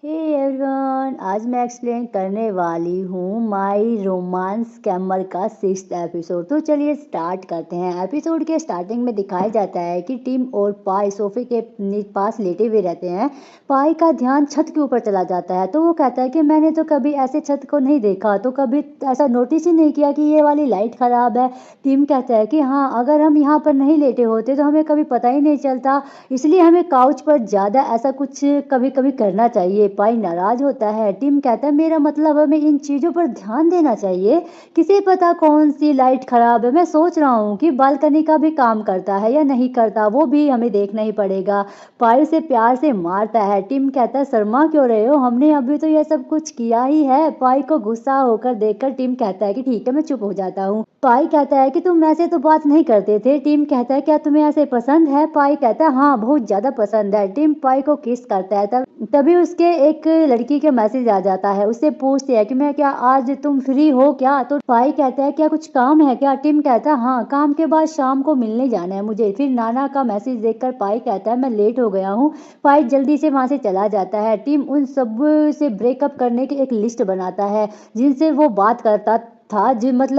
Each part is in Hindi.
हे एवरीवन, आज मैं एक्सप्लेन करने वाली हूँ माई रोमांस स्कैमर का 6th एपिसोड। तो चलिए स्टार्ट करते हैं। एपिसोड के स्टार्टिंग में दिखाया जाता है कि टिम और पाई सोफे के पास लेटे हुए रहते हैं। पाई का ध्यान छत के ऊपर चला जाता है तो वो कहता है कि मैंने तो कभी ऐसे छत को नहीं देखा, तो कभी ऐसा नोटिस ही नहीं किया कि ये वाली लाइट खराब है। टिम कहता है कि हाँ, अगर हम यहाँ पर नहीं लेटे होते तो हमें कभी पता ही नहीं चलता, इसलिए हमें काउच पर ज़्यादा ऐसा कुछ कभी कभी करना चाहिए। पाई नाराज होता है। टिम कहता है मेरा मतलब हमें इन चीज़ों पर ध्यान देना चाहिए। किसे पता कौन सी लाइट खराब है। मैं सोच रहा हूँ कि बालकनी का भी काम करता है या नहीं करता, वो भी हमें देखना ही पड़ेगा। पाई से प्यार से मारता है। टिम कहता है शर्मा क्यों रहे हो, हमने अभी तो यह सब कुछ किया ही है। पाई को गुस्सा होकर देखकर टिम कहता है कि ठीक है, मैं चुप हो जाता हूँ। पाई कहता है कि तुम ऐसे तो बात नहीं करते थे। टिम कहता है क्या तुम्हें ऐसे पसंद है। पाई कहता है हाँ, बहुत ज्यादा पसंद है। टिम पाई को किस करता है। तभी उसके एक लड़की के मैसेज आ जाता है। उससे पूछती है कि मैं क्या आज तुम फ्री हो क्या। तो पाई कहता है क्या कुछ काम है क्या। टिम कहता है हाँ, काम के बाद शाम को मिलने जाना है मुझे। फिर नाना का मैसेज देखकर पाई कहता है मैं लेट हो गया हूँ। पाई जल्दी से वहां से चला जाता है। टिम उन सब से ब्रेकअप करने की एक लिस्ट बनाता है जिनसे वो बात करता था,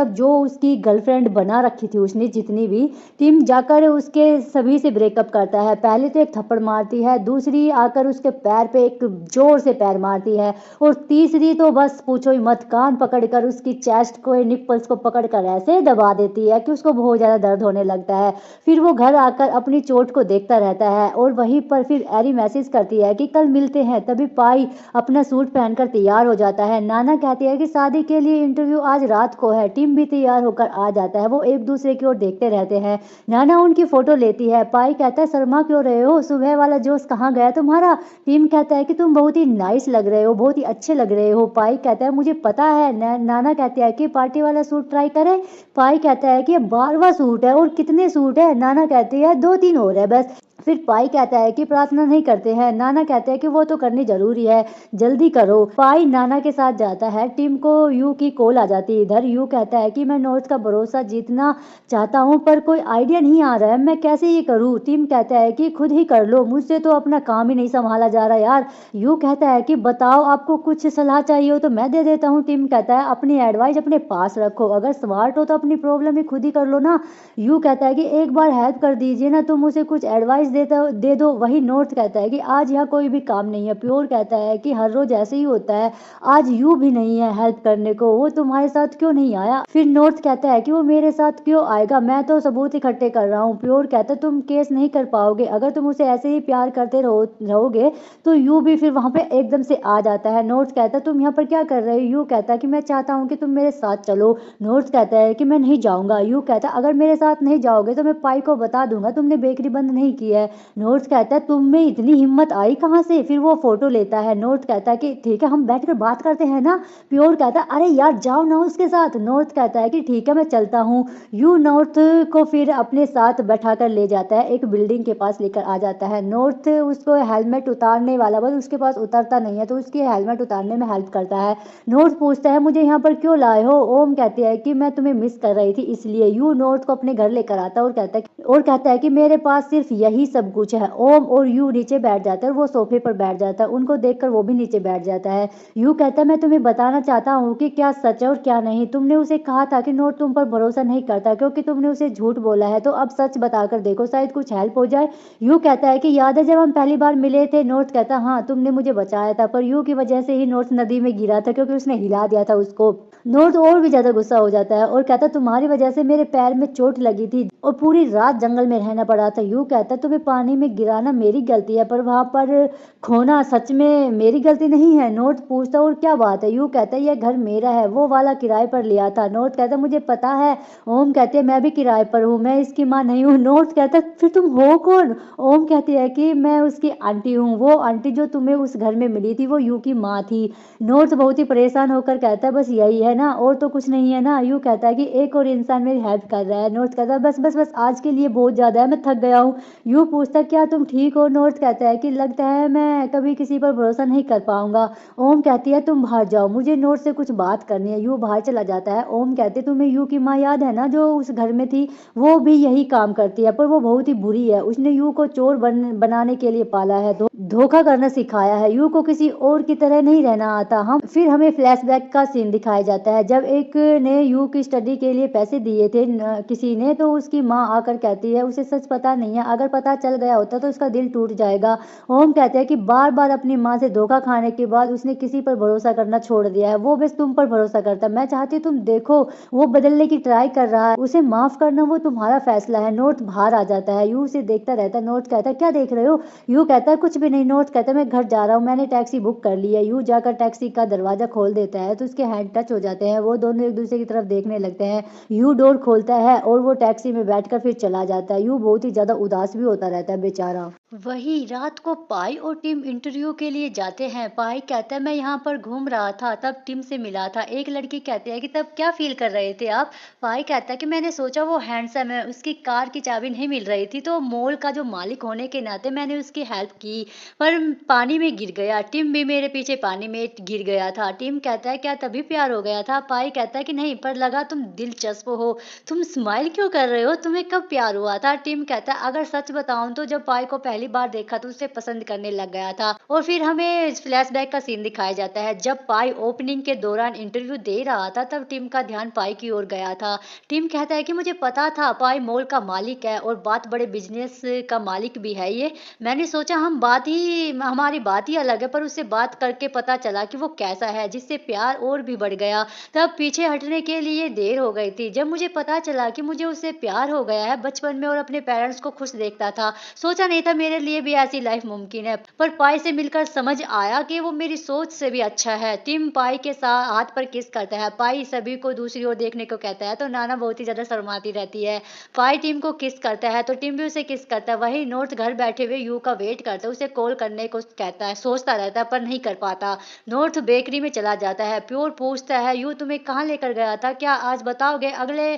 जो उसकी गर्लफ्रेंड बना रखी थी उसने जितनी भी। टिम जाकर उसके सभी से ब्रेकअप करता है। पहले तो एक थप्पड़ मारती है, दूसरी आकर उसके पैर पे एक जोर से पैर मारती है, और तीसरी तो बस पूछो ही मत, कान पकड़कर उसकी चेस्ट को, निप्पल्स को पकड़कर ऐसे दबा देती है कि उसको बहुत ज्यादा दर्द होने लगता है। फिर वो घर आकर अपनी चोट को देखता रहता है और वहीं पर फिर एरी मैसेज करती है कि कल मिलते हैं। तभी पाई अपना सूट पहनकर तैयार हो जाता है। नाना कहती है कि शादी के लिए इंटरव्यू आज रात को है। टिम भी तैयार होकर आ जाता है। वो एक दूसरे की ओर देखते रहते हैं। नाना उनकी फोटो लेती है। पाई कहता है शर्मा क्यों रहे हो, सुबह वाला जोश कहाँ गया तुम्हारा। टिम कहता है कि तुम बहुत ही नाइस लग रहे हो, बहुत ही अच्छे लग रहे हो। पाई कहता है मुझे पता है। नाना कहते हैं कि पार्टी वाला सूट ट्राई करें। पाई कहता है कि ये 12वां सूट है। और कितने सूट है। नाना कहती है 2-3 और है बस। फिर पाई कहता है कि प्रार्थना नहीं करते हैं। नाना कहते हैं कि वो तो करनी जरूरी है, जल्दी करो। पाई नाना के साथ जाता है। टिम को यू की कॉल आ जाती है। इधर यू कहता है कि मैं नॉर्थ का भरोसा जीतना चाहता हूँ पर कोई आइडिया नहीं आ रहा है, मैं कैसे ये करूँ। टिम कहता है कि खुद ही कर लो, मुझसे तो अपना काम ही नहीं संभाला जा रहा यार। यू कहता है कि बताओ, आपको कुछ सलाह चाहिए हो तो मैं दे देता हूँ। टिम कहता है अपनी एडवाइस अपने पास रखो, अगर स्मार्ट हो तो अपनी प्रॉब्लम ही खुद ही कर लो ना। यू कहता है कि एक बार हेल्प कर दीजिए ना, तुम उसे कुछ एडवाइस दे दो। वही नॉर्थ कहता है कि आज यहाँ कोई भी काम नहीं है। प्योर कहता है कि हर रोज ऐसे ही होता है, आज यू भी नहीं है हेल्प करने को, वो तुम्हारे साथ क्यों नहीं आया। फिर नॉर्थ कहता है कि वो मेरे साथ क्यों आएगा, मैं तो सबूत इकट्ठे कर रहा हूँ। प्योर कहता है तुम केस नहीं कर पाओगे, अगर तुम उसे ऐसे ही प्यार करते रहोगे तो यू भी फिर वहां पे एकदम से आ जाता है। नॉर्थ कहता है तुम यहाँ पर क्या कर रहे हो। यू कहता है कि मैं चाहता हूँ कि तुम मेरे साथ चलो। नॉर्थ कहता है कि मैं नहीं जाऊंगा। यू कहता है अगर मेरे साथ नहीं जाओगे तो मैं पाई को बता दूंगा तुमने बेकरी बंद नहीं की है। नॉर्थ कहता है तुम में इतनी हिम्मत आई कहाँ से। फिर वो फोटो लेता है। नॉर्थ कहता है कि ठीक है, हम बैठकर बात करते हैं ना। प्योर कहता है अरे यार जाओ ना उसके साथ। नॉर्थ कहता है कि ठीक है, मैं चलता हूँ। यू नॉर्थ को फिर अपने साथ बैठा कर ले जाता है, एक बिल्डिंग के पास लेकर आ जाता है। नॉर्थ उसको हेलमेट उतारने वाला, बस उसके पास उतरता नहीं है तो उसकी हेलमेट उतारने में हेल्प करता है। नॉर्थ पूछता है मुझे यहाँ पर क्यों लाए हो। ओम कहती है कि मैं तुम्हें मिस कर रही थी इसलिए। यू नॉर्थ को अपने घर लेकर आता है और कहता है कि मेरे पास सिर्फ यही सब कुछ है। ओम और यू नीचे बैठ जाता है और वो सोफे पर बैठ जाता है। उनको देखकर वो भी नीचे बैठ जाता है। यू कहता है मैं तुम्हें बताना चाहता हूँ कि क्या सच है और क्या नहीं। तुमने उसे कहा था कि नॉर्थ तुम पर भरोसा नहीं करता क्योंकि तुमने उसे झूठ बोला है, तो अब सच बताकर देखो, शायद कुछ हेल्प हो जाए। यू कहता है कि याद है जब हम पहली बार मिले थे। नॉर्थ कहता है हाँ, तुमने मुझे बचाया था, पर यू की वजह से ही नॉर्थ नदी में गिरा था क्योंकि उसने हिला दिया था उसको। नॉर्थ और भी ज्यादा गुस्सा हो जाता है और कहता है तुम्हारी वजह से मेरे पैर में चोट लगी थी और पूरी रात जंगल में रहना पड़ा था। यू कहता है तुम्हें पानी में गिराना मेरी गलती है, पर वहां पर खोना सच में मेरी गलती नहीं है। नॉर्थ पूछता और क्या बात है। यू कहता है यह घर मेरा है, वो वाला किराए पर लिया था। नॉर्थ कहता है मुझे पता है। ओम कहते हैं मैं भी किराए पर हूँ, मैं इसकी माँ नहीं हूँ। नॉर्थ कहता है फिर तुम हो कौन। ओम कहती है कि मैं उसकी आंटी हूँ, वो आंटी जो तुम्हें उस घर में मिली थी वो यू की माँ थी। नॉर्थ बहुत ही परेशान होकर कहता है बस यही है ना, और तो कुछ नहीं है ना। यू कहता है कि एक और इंसान मेरी हेल्प कर रहा है। नॉर्थ कहता है बस बस बस आज के लिए बहुत ज्यादा है, मैं थक गया हूँ। यू पूछता है क्या तुम ठीक हो? नॉर्थ कहता है कि लगता है मैं कभी किसी पर भरोसा नहीं कर पाऊंगा। ओम कहती है तुम बाहर जाओ, मुझे नॉर्थ से कुछ बात करनी है। यू बाहर चला जाता है। ओम कहते तुम्हें यू की माँ याद है ना जो उस घर में थी? वो भी यही काम करती है पर वो बहुत ही बुरी है। उसने यू को चोर बनाने के लिए पाला है, धोखा करना सिखाया है। यू को किसी और की तरह नहीं रहना आता। हम फिर हमें फ्लैशबैक का सीन दिखाया जाता है जब एक ने यू की स्टडी के लिए पैसे दिए थे किसी ने, तो उसकी माँ आकर कहती है उसे सच पता नहीं है, अगर पता चल गया होता तो उसका दिल टूट जाएगा। ओम कहते हैं कि बार बार अपनी माँ से धोखा खाने के बाद उसने किसी पर भरोसा करना छोड़ दिया है, वो बस तुम पर भरोसा करता है। मैं चाहती हूँ तुम देखो, वो बदलने की ट्राई कर रहा है, उसे माफ करना वो तुम्हारा फैसला है। नॉर्थ बाहर आ जाता है, यू उसे देखता रहता है। नॉर्थ कहता है क्या देख रहे हो? यू कहता है कुछ भी नहीं। नॉर्थ कहता है मैं घर जा रहा हूँ, मैंने टैक्सी बुक कर ली है। यू जाकर टैक्सी का दरवाजा खोल देता है तो उसके हैंड टच हो जाते हैं, वो दोनों एक दूसरे की तरफ देखने लगते हैं। यू डोर खोलता है और वो टैक्सी में बैठकर फिर चला जाता है। यू बहुत ही ज्यादा उदास भी होता रहता है बेचारा। वही रात को पाई और टिम इंटरव्यू के लिए जाते हैं। पाई कहता है मैं यहाँ पर घूम रहा था तब टिम से मिला था। एक लड़की कहती है कि तब क्या फील कर रहे थे आप? पाई कहता है कि मैंने सोचा वो हैंडसम है, उसकी कार की चाबी नहीं मिल रही थी तो मॉल का जो मालिक होने के नाते मैंने उसकी हेल्प की, पर पानी में गिर गया। टिम भी मेरे पीछे पानी में गिर गया था। टिम कहता है क्या तभी प्यार हो गया था? पाई कहता है कि नहीं, पर लगा तुम दिलचस्प हो। तुम स्माइल क्यों कर रहे हो? तुम्हें कब प्यार हुआ था? टिम कहता है अगर सच बताऊं तो जब पाई को पहली बार देखा तो उसे पसंद करने लग गया था। और फिर हमें फ्लैशबैक का सीन दिखाया जाता है जब पाई ओपनिंग के दौरान इंटरव्यू दे रहा था तब टिम का ध्यान पाई की ओर गया था। टिम कहता है कि मुझे पता था पाई मॉल का मालिक है और बात बड़े बिजनेस का मालिक भी है। ये मैंने सोचा हमारी बात ही अलग है, पर उससे बात करके पता चला कि वो कैसा है, जिससे प्यार और भी बढ़ गया। तब पीछे हटने के लिए देर हो गई थी। जब मुझे पता चला कि मुझे उससे प्यार हो गया है, बचपन में और अपने पेरेंट्स को खुश देखता था, सोचा नहीं था मेरे लिए भी ऐसी लाइफ मुमकिन है। पर पाई से मिलकर समझ आया कि वो मेरी सोच से भी अच्छा है। टिम पाई के साथ हाथ पर किस करता है। पाई सभी को दूसरी ओर देखने को कहता है तो नाना बहुत ही ज्यादा शर्माती रहती है। पाई टिम को किस करता है तो टिम भी उसे किस करता है। वही नॉर्थ घर बैठे हुए यू का वेट करता है, उसे कॉल करने को कहता है, सोचता रहता है पर नहीं कर पाता। नॉर्थ बेकरी में चला जाता है। प्योर पूछता है यू तुम्हें कहाँ लेकर गया था, क्या आज बताओगे? अगले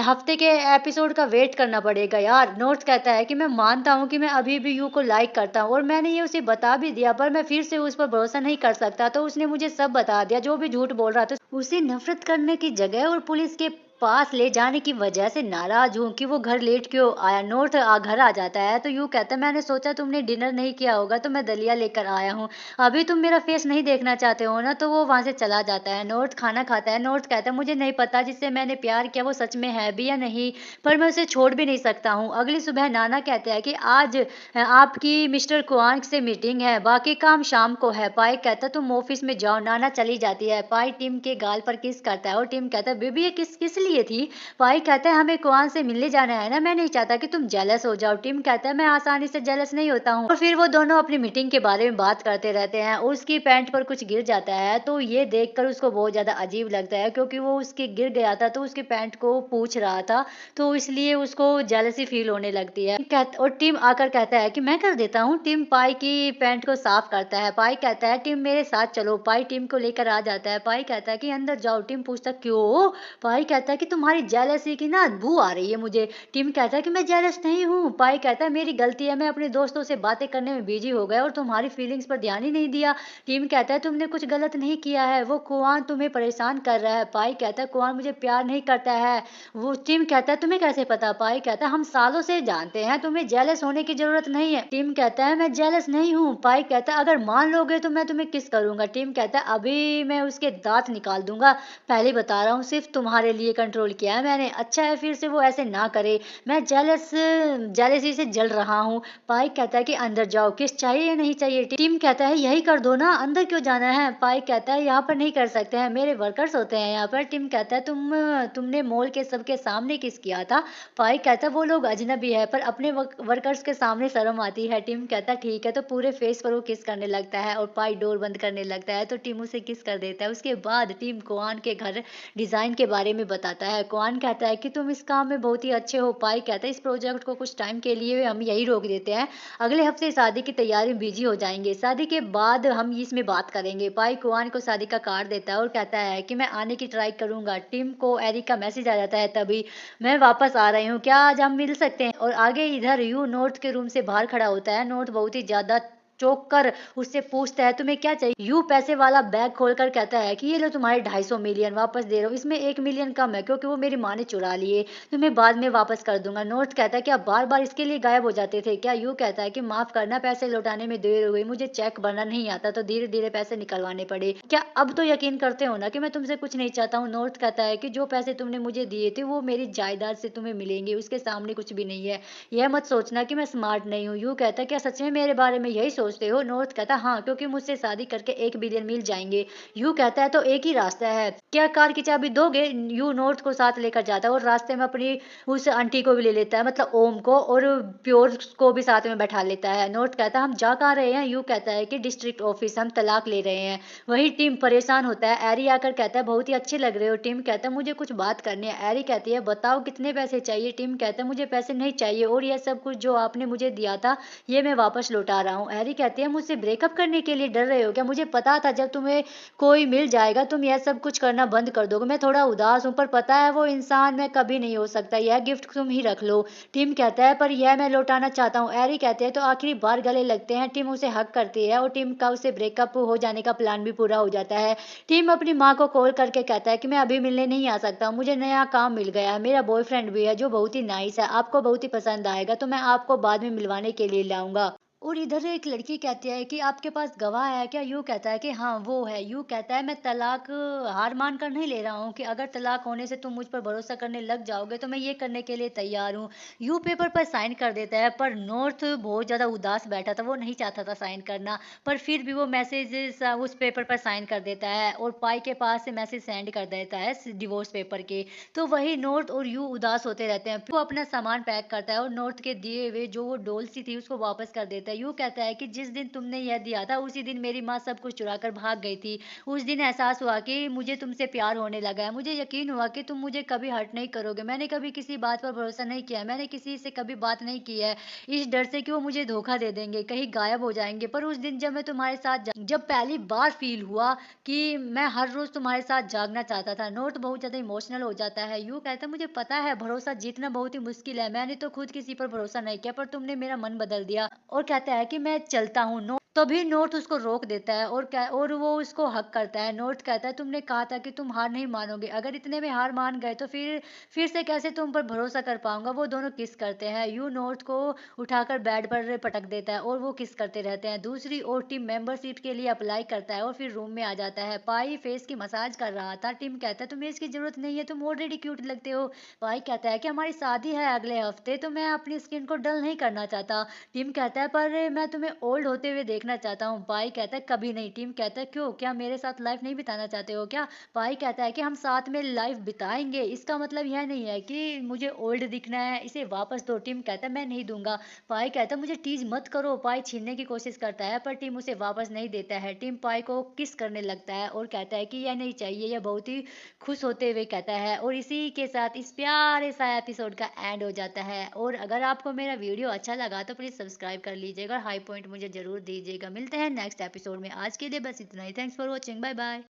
हफ्ते के एपिसोड का वेट करना पड़ेगा यार। नॉर्थ कहता है कि मैं मानता हूँ कि मैं अभी भी यू को लाइक करता हूँ और मैंने ये उसे बता भी दिया, पर मैं फिर से उस पर भरोसा नहीं कर सकता। तो उसने मुझे सब बता दिया, जो भी झूठ बोल रहा था। उसे नफरत करने की जगह और पुलिस के पास ले जाने की वजह से नाराज हूँ कि वो घर लेट क्यों आया। नॉर्थ घर आ जाता है तो यू कहता है मैंने सोचा तुमने डिनर नहीं किया होगा तो मैं दलिया लेकर आया हूँ, अभी तुम मेरा फेस नहीं देखना चाहते हो ना? तो वो वहां से चला जाता है। नॉर्थ खाना खाता है। नॉर्थ कहता है मुझे नहीं पता जिससे मैंने प्यार किया वो सच में है भी या नहीं, पर मैं उसे छोड़ भी नहीं सकता हूँ। अगली सुबह नाना कहते हैं कि आज आपकी मिस्टर कुआन से मीटिंग है, बाकी काम शाम को है। पाई कहता है तुम ऑफिस में जाओ। नाना चली जाती है। पाई टिम के गाल पर किस करता है और टिम कहता है बेबी ये किस किस लिए थी? पाई कहता है हमें कुआन से मिलने जाना है ना, मैं नहीं चाहता कि तुम जेलस हो जाओ। टिम कहता है मैं आसानी से जेलस नहीं होता हूँ। और फिर वो दोनों अपनी मीटिंग के बारे में बात करते रहते हैं और उसकी पैंट पर कुछ गिर जाता है तो ये देखकर उसको बहुत ज्यादा अजीब लगता है, क्योंकि वो उसके गिर गया था तो उसके पैंट को पूछ रहा था, तो इसलिए उसको जेलसी फील होने लगती है। और टिम आकर कहता है कि मैं कर देता हूँ। टिम पाई की पैंट को साफ करता है। पाई कहता है टिम मेरे साथ चलो। पाई टिम को लेकर आ जाता है। पाई कहता है कि अंदर जाओ। टिम पूछता क्यों? पाई कहता है कि तुम्हारी जेलसी की ना बू आ रही है मुझे। टिम कहता है कि मैं जेलस नहीं हूँ। पाई कहता है मेरी गलती है, मैं अपने दोस्तों से बातें करने में बिजी हो गया और तुम्हारी फीलिंग्स पर ध्यान ही नहीं दिया। टिम कहता है तुमने कुछ गलत नहीं किया है, वो कुआन तुम्हें परेशान कर रहा है। पाई कहता है कुआन मुझे प्यार नहीं करता है। वो टिम कहता है तुम्हें कैसे पता? पाई कहता है हम सालों से जानते हैं, तुम्हें जेलस होने की जरूरत नहीं है। टिम कहता है मैं जेलस नहीं हूँ। पाई कहता है अगर मान लोगे तो मैं तुम्हें किस करूंगा। टिम कहता है अभी मैं उसके दांत निकाल दूंगा, पहले बता रहा हूँ, सिर्फ तुम्हारे लिए कंट्रोल किया है मैंने। अच्छा है फिर से वो ऐसे ना करे, मैं जेलसी से जल रहा हूँ। पाई कहता है कि अंदर जाओ, किस चाहिए या नहीं चाहिए? टिम कहता है यही कर दो ना, अंदर क्यों जाना है? पाई कहता है यहाँ पर नहीं कर सकते हैं, मेरे वर्कर्स होते हैं यहाँ पर। टिम कहता है तुमने मॉल के सबके सामने किस किया था? पाई कहता है वो लोग अजनबी है पर अपने वर्कर्स के सामने शर्म आती है। टिम कहता है ठीक है, तो पूरे फेस पर वो किस करने लगता है और पाई डोर बंद करने लगता है तो टिम उसे किस कर देता है। उसके बाद टिम कुआन के घर डिजाइन के बारे में बताता जाता है। कौन कहता है कि तुम इस काम में बहुत ही अच्छे हो। पाई कहता है इस प्रोजेक्ट को कुछ टाइम के लिए हम यही रोक देते हैं। अगले हफ्ते शादी की तैयारी में बिजी हो जाएंगे। शादी के बाद हम इसमें बात करेंगे। पाई कुआन को शादी का कार्ड देता है और कहता है कि मैं आने की ट्राई करूंगा। टिम को एरिक का मैसेज आ जाता है तभी, मैं वापस आ रही हूँ, क्या आज हम मिल सकते हैं। और आगे इधर यू नॉर्थ के रूम से बाहर खड़ा होता है। नॉर्थ बहुत ही ज्यादा चौंक कर उससे पूछता है तुम्हें क्या चाहिए। यू पैसे वाला बैग खोलकर कहता है कि ये लो तुम्हारे 250 मिलियन वापस दे रहा हूँ, इसमें 1 मिलियन कम है क्योंकि वो मेरी माँ ने चुरा लिए, तुम्हें बाद में वापस कर दूंगा। नॉर्थ कहता है कि आप बार बार इसके लिए गायब हो जाते थे क्या। यू कहता है कि माफ करना, पैसे लौटाने में देर हो गई, मुझे चेक भरना नहीं आता तो धीरे धीरे पैसे निकलवाने पड़े। क्या अब तो यकीन करते हो ना कि मैं तुमसे कुछ नहीं चाहता हूँ। नॉर्थ कहता है कि जो पैसे तुमने मुझे दिए थे वो मेरी जायदाद से तुम्हें मिलेंगे, उसके सामने कुछ भी नहीं है। यह मत सोचना कि मैं स्मार्ट नहीं हूँ। यू कहता है क्या सच में मेरे बारे में यही सोचते हो। नॉर्थ कहता हाँ, क्योंकि मुझसे शादी करके 1 बिलियन मिल जाएंगे। यू कहता है तो एक ही रास्ता है, क्या कार की चाबी दोगे। यू नॉर्थ को साथ लेकर जाता है और रास्ते में अपनी उस आंटी को भी ले लेता है, मतलब ओम को, और प्योर को भी साथ में बैठा लेता है। नॉर्थ कहता है हम जा कहाँ रहे हैं। यू कहता है कि डिस्ट्रिक्ट ऑफिस, हम तलाक ले रहे हैं। वही टीम परेशान होता है। एरी आकर कहता है बहुत ही अच्छे लग रहे हो। टीम कहता है मुझे कुछ बात करनी है। एरी कहती है बताओ कितने पैसे चाहिए। टीम कहता है मुझे पैसे नहीं चाहिए और यह सब कुछ जो आपने मुझे दिया था ये मैं वापस लौटा रहा हूँ। एरी कहती है मुझसे ब्रेकअप करने के लिए डर रहे हो क्या, मुझे पता था जब तुम्हें कोई मिल जाएगा तुम यह सब कुछ करना बंद कर दोगे। मैं थोड़ा उदास हूँ पर पता है वो इंसान मैं कभी नहीं हो सकता, यह गिफ्ट तुम ही रख लो। टिम कहता है पर यह मैं लौटाना चाहता हूँ। एरी कहते हैं तो आखिरी बार गले लगते हैं। टिम उसे हक करती है और टिम का उसे ब्रेकअप हो जाने का प्लान भी पूरा हो जाता है। टिम अपनी माँ को कॉल करके कहता है कि मैं अभी मिलने नहीं आ सकता, मुझे नया काम मिल गया है, मेरा बॉयफ्रेंड भी है जो बहुत ही नाइस है, आपको बहुत ही पसंद आएगा तो मैं आपको बाद में मिलवाने के लिए लाऊंगा। और इधर एक लड़की कहती है कि आपके पास गवाह है क्या। यू कहता है कि हाँ वो है। यू कहता है मैं तलाक हार मान कर नहीं ले रहा हूँ कि अगर तलाक होने से तुम मुझ पर भरोसा करने लग जाओगे तो मैं ये करने के लिए तैयार हूँ। यू पेपर पर साइन कर देता है पर नॉर्थ बहुत ज़्यादा उदास बैठा था, वो नहीं चाहता था साइन करना, पर फिर भी वो मैसेज उस पेपर पर साइन कर देता है और पाई के पास से मैसेज सेंड कर देता है डिवोर्स पेपर के। तो वही नॉर्थ और यू उदास होते रहते हैं। फिर वो अपना सामान पैक करता है और नॉर्थ के दिए हुए जो वो डोल सी थी उसको वापस कर देता है। यू कहता है कि जिस दिन तुमने यह दिया था उसी दिन मेरी माँ सब कुछ चुरा कर भाग गई थी। उस दिन एहसास हुआ कि मुझे तुमसे प्यार होने लगा है, मुझे यकीन हुआ कि तुम मुझे कभी हर्ट नहीं करोगे। मैंने कभी किसी बात पर भरोसा नहीं किया, मैंने किसी से कभी बात नहीं की है इस डर से कि वो मुझे धोखा दे देंगे, कहीं गायब हो जाएंगे। पर उस दिन जब मैं तुम्हारे साथ जब पहली बार फील हुआ कि मैं हर रोज तुम्हारे साथ जागना चाहता था। नोट बहुत ज्यादा इमोशनल हो जाता है। यू कहता है मुझे पता है भरोसा जीतना बहुत ही मुश्किल है, मैंने तो खुद किसी पर भरोसा नहीं किया पर तुमने मेरा मन बदल दिया। और कहता है कि मैं चलता हूँ। तभी नॉर्थ उसको रोक देता है और वो उसको हक करता है। नॉर्थ कहता है तुमने कहा था कि तुम हार नहीं मानोगे, अगर इतने में हार मान गए तो फिर से कैसे तुम पर भरोसा कर पाऊंगा। वो दोनों किस करते हैं। यू नॉर्थ को उठाकर बेड पर पटक देता है और वो किस करते रहते हैं। दूसरी ओर टीम मेंबरशिप के लिए अप्लाई करता है और फिर रूम में आ जाता है। पाई फेस की मसाज कर रहा था। टिम कहता है तुम्हें इसकी जरूरत नहीं है, तुम ऑलरेडी क्यूट लगते हो। पाई कहता है कि हमारी शादी है अगले हफ्ते तो मैं अपनी स्किन को डल नहीं करना चाहता। टिम कहता है पर मैं तुम्हें ओल्ड होते हुए देखना चाहता हूँ। पाई कहता है कभी नहीं। टिम कहता है क्यों, क्या मेरे साथ लाइफ नहीं बिताना चाहते हो क्या। पाई कहता है कि हम साथ में लाइफ बिताएंगे, इसका मतलब यह नहीं है कि मुझे ओल्ड दिखना है, इसे वापस दो। टिम कहता है मैं नहीं दूंगा। पाई कहता है मुझे टीज मत करो। पाई छीनने की कोशिश करता है पर टिम उसे वापस नहीं देता है। टिम पाई को किस करने लगता है और कहता है कि यह नहीं चाहिए, यह बहुत ही खुश होते हुए कहता है। और इसी के साथ इस प्यारे सा एपिसोड का एंड हो जाता है। और अगर आपको मेरा वीडियो अच्छा लगा तो प्लीज़ सब्सक्राइब कर लीजिएगा, हाई पॉइंट मुझे जरूर दीजिएगा। मिलते हैं नेक्स्ट एपिसोड में, आज के लिए बस इतना ही। Thanks for watching, bye bye.